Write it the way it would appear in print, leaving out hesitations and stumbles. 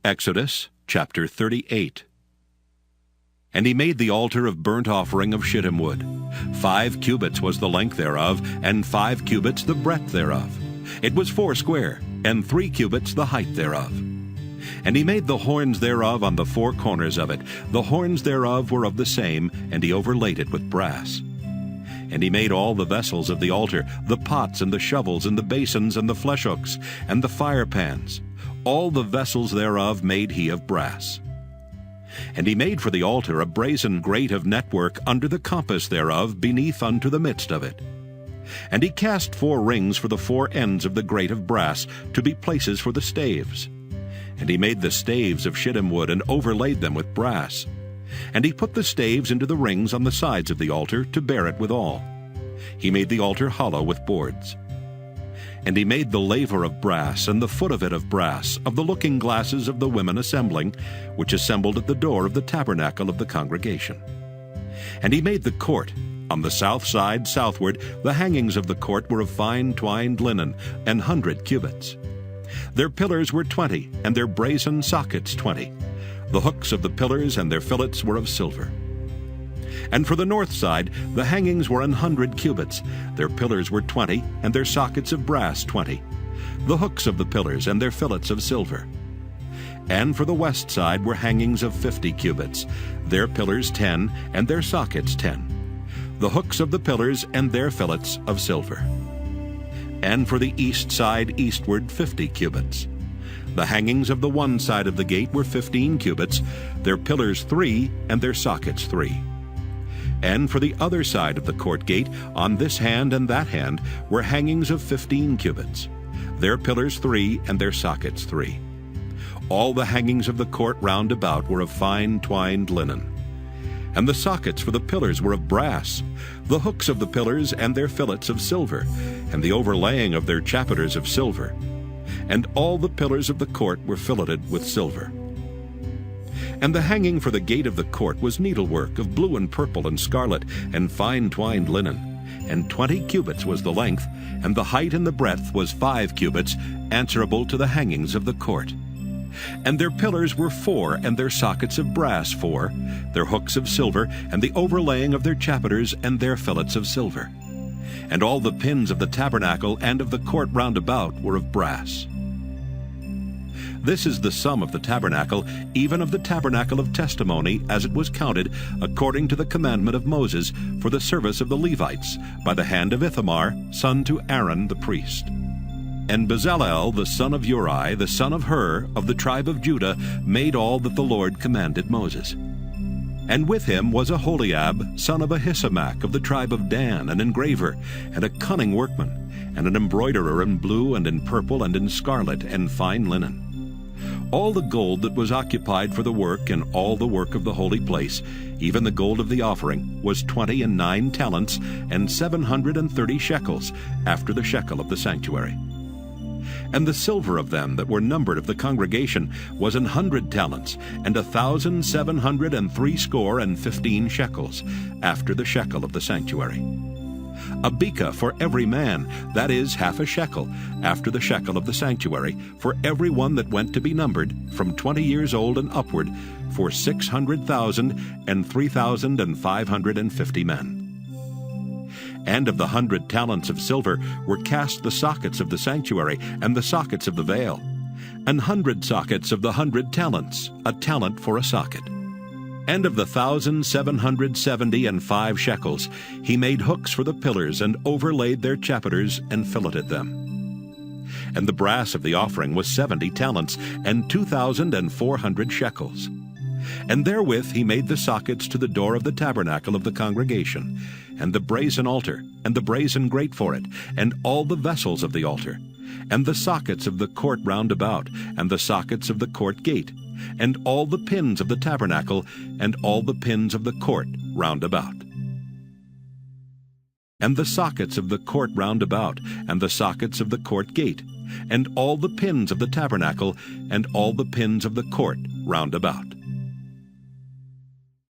Exodus chapter 38. And he made the altar of burnt offering of shittim wood. 5 cubits was the length thereof, and 5 cubits the breadth thereof. It was 4 square, and 3 cubits the height thereof. And he made the horns thereof on the 4 corners of it. The horns thereof were of the same, and he overlaid it with brass. And he made all the vessels of the altar, the pots and the shovels and the basins and the fleshhooks and the firepans. All the vessels thereof made he of brass. And he made for the altar a brazen grate of network under the compass thereof beneath unto the midst of it. And he cast 4 rings for the 4 ends of the grate of brass, to be places for the staves. And he made the staves of shittim wood, and overlaid them with brass. And he put the staves into the rings on the sides of the altar, to bear it withal. He made the altar hollow with boards. And he made the laver of brass, and the foot of it of brass, of the looking glasses of the women assembling, which assembled at the door of the tabernacle of the congregation. And he made the court. On the south side southward, the hangings of the court were of fine twined linen, 100 cubits. Their pillars were 20, and their brazen sockets 20. The hooks of the pillars and their fillets were of silver. And for the north side, the hangings were 100 cubits. Their pillars were 20, and their sockets of brass 20. The hooks of the pillars and their fillets of silver. And for the west side were hangings of 50 cubits. Their pillars 10, and their sockets 10. The hooks of the pillars and their fillets of silver. And for the east side eastward 50 cubits. The hangings of the one side of the gate were 15 cubits, their pillars 3, and their sockets 3. And for the other side of the court gate, on this hand and that hand, were hangings of 15 cubits, their pillars 3, and their sockets 3. All the hangings of the court round about were of fine twined linen. And the sockets for the pillars were of brass, the hooks of the pillars and their fillets of silver, and the overlaying of their chapiters of silver. And all the pillars of the court were filleted with silver. And the hanging for the gate of the court was needlework of blue and purple and scarlet, and fine twined linen. And 20 cubits was the length, and the height and the breadth was 5 cubits, answerable to the hangings of the court. And their pillars were 4, and their sockets of brass 4, their hooks of silver, and the overlaying of their chapiters and their fillets of silver. And all the pins of the tabernacle and of the court round about were of brass. This is the sum of the tabernacle, even of the tabernacle of testimony, as it was counted, according to the commandment of Moses, for the service of the Levites, by the hand of Ithamar, son to Aaron the priest. And Bezalel, the son of Uri, the son of Hur, of the tribe of Judah, made all that the Lord commanded Moses. And with him was Aholiab, son of Ahisamach, of the tribe of Dan, an engraver, and a cunning workman, and an embroiderer in blue and in purple and in scarlet and fine linen. All the gold that was occupied for the work and all the work of the holy place, even the gold of the offering, was 29 talents and 730 shekels, after the shekel of the sanctuary. And the silver of them that were numbered of the congregation was 100 talents, and 1,760 shekels, after the shekel of the sanctuary. A beka for every man, that is, half a shekel, after the shekel of the sanctuary, for every one that went to be numbered, from 20 years old and upward, for 600,000 and 3,550 men. And of the 100 talents of silver were cast the sockets of the sanctuary, and the sockets of the veil, 100 sockets of the 100 talents, a talent for a socket. And of the 1,775 shekels, he made hooks for the pillars, and overlaid their chapiters, and filleted them. And the brass of the offering was 70 talents, and 2,400 shekels. And therewith he made the sockets to the door of the tabernacle of the congregation, and the brazen altar, and the brazen grate for it, and all the vessels of the altar, and the sockets of the court round about, and the sockets of the court gate, and all the pins of the tabernacle, and all the pins of the court round about. And the sockets of the court round about, and the sockets of the court gate, and all the pins of the tabernacle, and all the pins of the court round about.